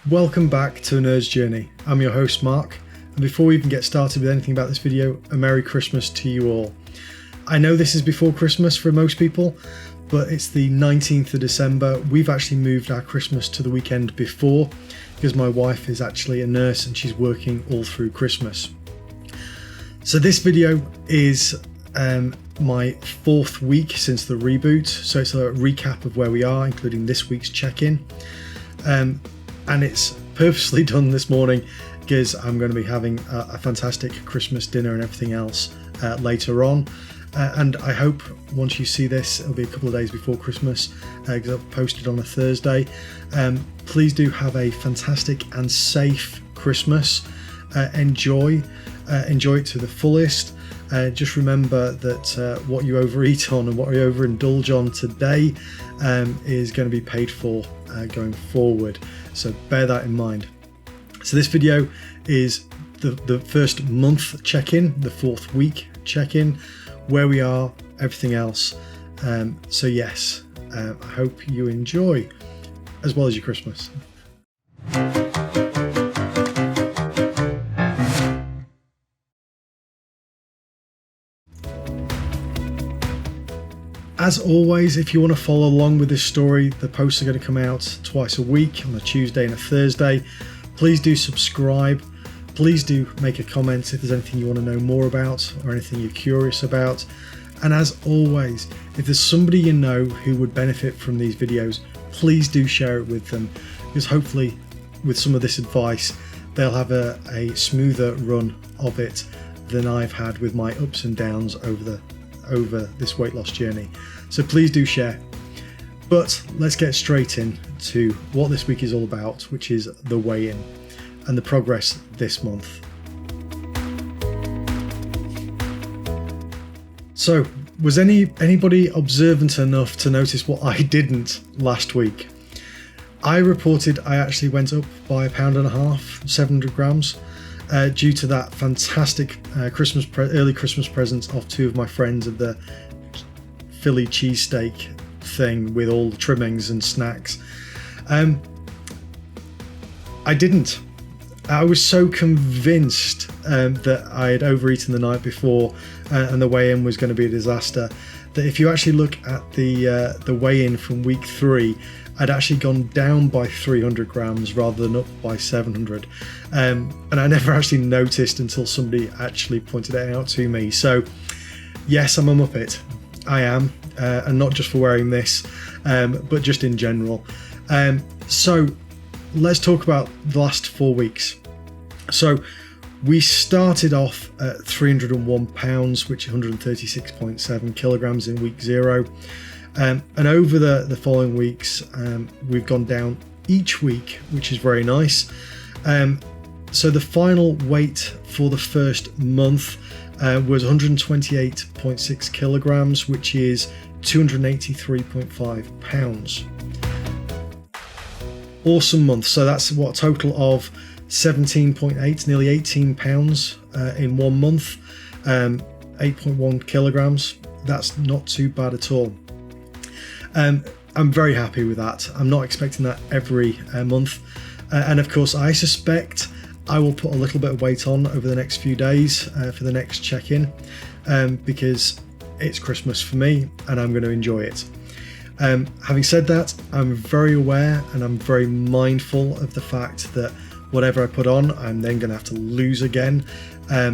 Welcome back to Weightloss Journey. I'm your host Mark, and before we even get started with anything about this video, a Merry Christmas to you all. I know this is before Christmas for most people, but it's the 19th of December. We've actually moved our Christmas to the weekend before because my wife is actually a nurse and she's working all through Christmas. So this video is my fourth week since the reboot, so it's a recap of where we are, including this week's check-in. And it's purposely done this morning because I'm going to be having a fantastic Christmas dinner and everything else later on. And I hope once you see this, it'll be a couple of days before Christmas because I've posted on a Thursday. Please do have a fantastic and safe Christmas. Enjoy it to the fullest. Just remember that what you overeat on and what you overindulge on today is going to be paid for going forward. So bear that in mind. So this video is the first month check-in, the fourth week check-in, where we are, everything else. So yes, I hope you enjoy as well as your Christmas. As always, if you want to follow along with this story, the posts are going to come out twice a week on a Tuesday and a Thursday. Please do subscribe. Please do make a comment if there's anything you want to know more about or anything you're curious about. And as always, if there's somebody you know who would benefit from these videos, please do share it with them, because hopefully with some of this advice, they'll have a smoother run of it than I've had with my ups and downs over this weight loss journey. So please do share. But let's get straight into what this week is all about, which is the weigh-in and the progress this month. So was anybody observant enough to notice what I didn't last week? I reported I actually went up by 1.5 pounds, 700 grams. Due to that fantastic early Christmas present of two of my friends of the Philly cheesesteak thing with all the trimmings and snacks. I didn't. I was so convinced that I had overeaten the night before and the weigh-in was going to be a disaster, that if you actually look at the weigh-in from week 3, I'd actually gone down by 300 grams rather than up by 700. And I never actually noticed until somebody actually pointed it out to me. So yes, I'm a muppet. I am, and not just for wearing this, but just in general. So let's talk about the last 4 weeks. So we started off at 301 pounds, which is 136.7 kilograms in week 0. And over the following weeks, we've gone down each week, which is very nice. So the final weight for the first month was 128.6 kilograms, which is 283.5 pounds. Awesome month. So that's what, a total of 17.8, nearly 18 pounds in 1 month, 8.1 kilograms. That's not too bad at all. I'm very happy with that. I'm not expecting that every month. And of course, I suspect I will put a little bit of weight on over the next few days for the next check-in because it's Christmas for me and I'm going to enjoy it. Having said that, I'm very aware and I'm very mindful of the fact that whatever I put on, I'm then going to have to lose again.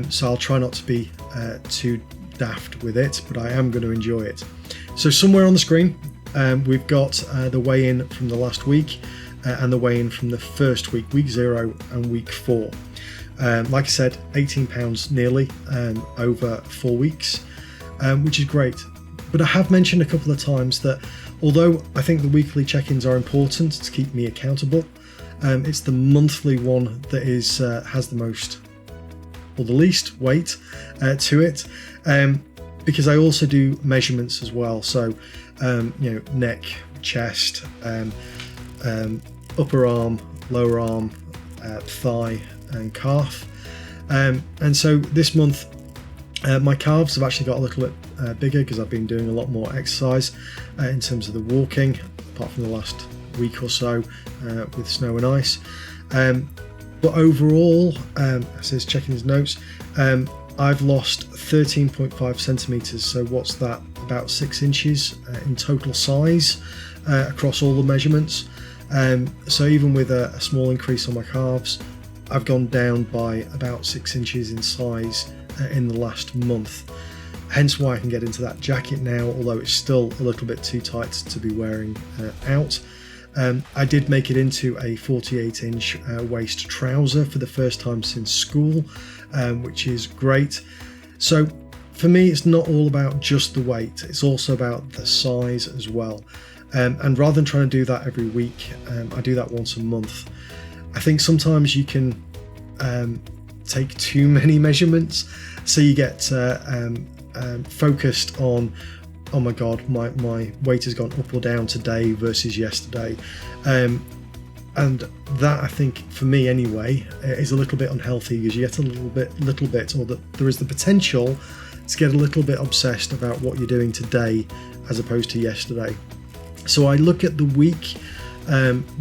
So I'll try not to be too daft with it, but I am going to enjoy it. So somewhere on the screen, we've got the weigh-in from the last week and the weigh-in from the first week 0 and week 4. Like I said, 18 pounds nearly over 4 weeks, which is great. But I have mentioned a couple of times that although I think the weekly check-ins are important to keep me accountable, it's the monthly one that is has the most or the least weight to it, because I also do measurements as well. So neck, chest, upper arm, lower arm, thigh and calf. And so this month my calves have actually got a little bit bigger because I've been doing a lot more exercise in terms of the walking, apart from the last week or so with snow and ice. But overall, says checking his notes, I've lost 13.5 centimeters. So what's that? About 6 inches in total size across all the measurements. So even with a small increase on my calves, I've gone down by about 6 inches in size in the last month. Hence why I can get into that jacket now, although it's still a little bit too tight to be wearing out. I did make it into a 48-inch waist trouser for the first time since school, which is great. So for me, it's not all about just the weight, it's also about the size as well. And rather than trying to do that every week, I do that once a month. I think sometimes you can take too many measurements, so you get focused on, oh my god, my weight has gone up or down today versus yesterday, and that, I think, for me anyway, is a little bit unhealthy, because you get a little bit, or that there is the potential to get a little bit obsessed about what you're doing today as opposed to yesterday. So I look at the week,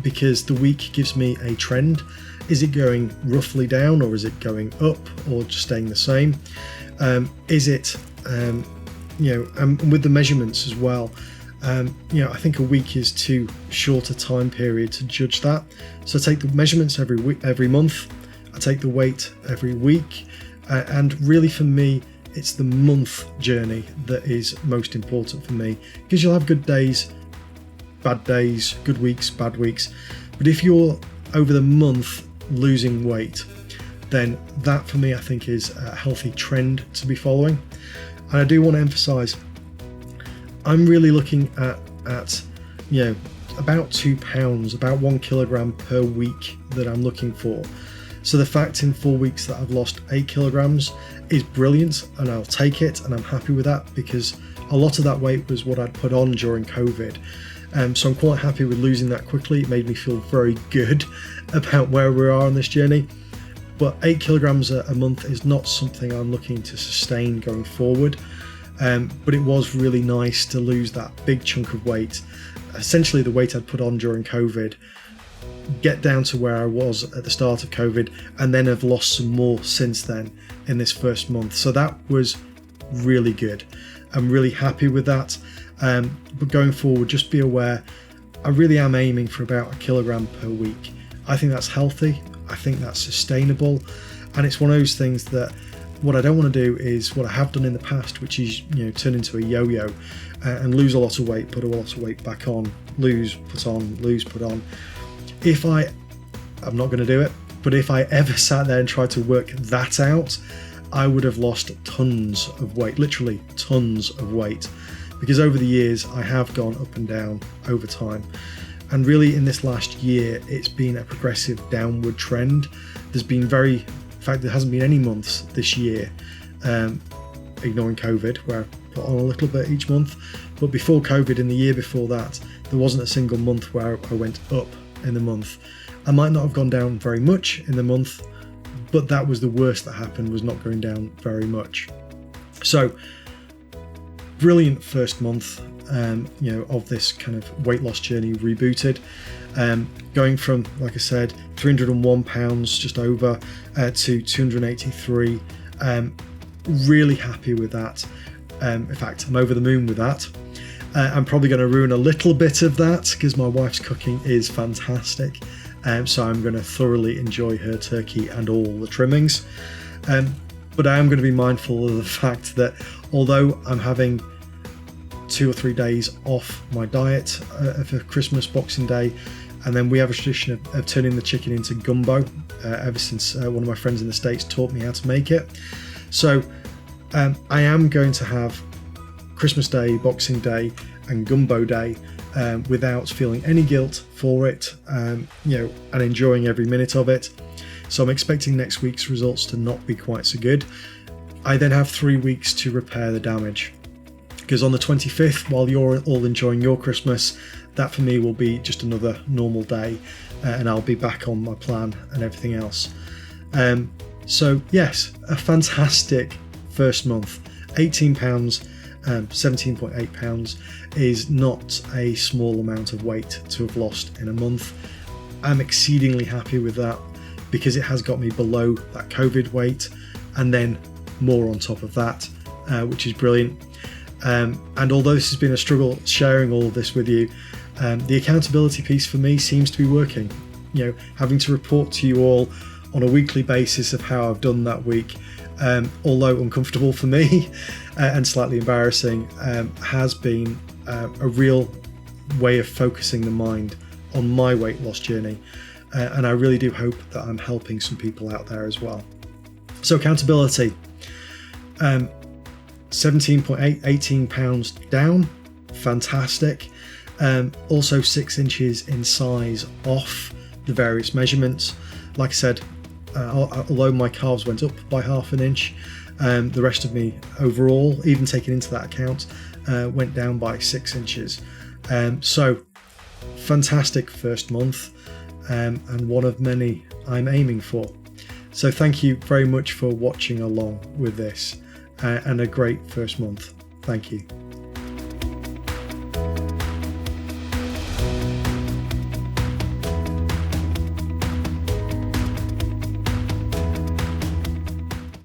because the week gives me a trend. Is it going roughly down, or is it going up, or just staying the same? Is it, and with the measurements as well, I think a week is too short a time period to judge that. So I take the measurements every month, I take the weight every week, and really for me, it's the month journey that is most important for me, because you'll have good days, bad days, good weeks, bad weeks. But if you're over the month losing weight, then that for me, I think, is a healthy trend to be following. And I do want to emphasize, I'm really looking at about 2 pounds, about 1 kilogram per week that I'm looking for. So the fact in 4 weeks that I've lost 8 kilograms is brilliant, and I'll take it, and I'm happy with that, because a lot of that weight was what I'd put on during COVID. So I'm quite happy with losing that quickly. It made me feel very good about where we are on this journey. But 8 kilograms a month is not something I'm looking to sustain going forward. But it was really nice to lose that big chunk of weight, essentially the weight I'd put on during COVID, get down to where I was at the start of COVID, and then have lost some more since then in this first month. So that was really good. I'm really happy with that. But going forward, just be aware, I really am aiming for about 1 kilogram per week. I think that's healthy. I think that's sustainable. And it's one of those things that what I don't want to do is what I have done in the past, which is, turn into a yo-yo and lose a lot of weight, put a lot of weight back on, lose, put on, lose, put on. I'm not going to do it, but if I ever sat there and tried to work that out, I would have lost tons of weight, literally tons of weight, because over the years I have gone up and down over time. And really in this last year, it's been a progressive downward trend. In fact, there hasn't been any months this year, ignoring COVID, where I put on a little bit each month. But before COVID, in the year before that, there wasn't a single month where I went up in the month. I might not have gone down very much in the month, but that was the worst that happened, was not going down very much. So brilliant first month of this kind of weight loss journey rebooted, going from, like I said, 301 pounds just over to 283. Really happy with that. In fact, I'm over the moon with that. I'm probably going to ruin a little bit of that because my wife's cooking is fantastic, so I'm going to thoroughly enjoy her turkey and all the trimmings. But I am going to be mindful of the fact that although I'm having 2 or 3 days off my diet for Christmas, Boxing Day, and then we have a tradition of turning the chicken into gumbo ever since one of my friends in the States taught me how to make it. So I am going to have Christmas Day, Boxing Day and Gumbo Day without feeling any guilt for it, and enjoying every minute of it. So I'm expecting next week's results to not be quite so good. I then have 3 weeks to repair the damage, because on the 25th, while you're all enjoying your Christmas, that for me will be just another normal day, and I'll be back on my plan and everything else. So yes, a fantastic first month. 18 pounds, 17.8 pounds is not a small amount of weight to have lost in a month. I'm exceedingly happy with that because it has got me below that COVID weight and then more on top of that, which is brilliant. And although this has been a struggle sharing all of this with you, the accountability piece for me seems to be working. You know, having to report to you all on a weekly basis of how I've done that week, although uncomfortable for me and slightly embarrassing, has been a real way of focusing the mind on my weight loss journey. And I really do hope that I'm helping some people out there as well. So accountability, 17.8, 18 pounds down, fantastic. Also 6 inches in size off the various measurements. Like I said, although my calves went up by 1/2 inch, the rest of me overall, even taking into that account, went down by 6 inches. So fantastic first month, and one of many I'm aiming for. So thank you very much for watching along with this, and a great first month. Thank you.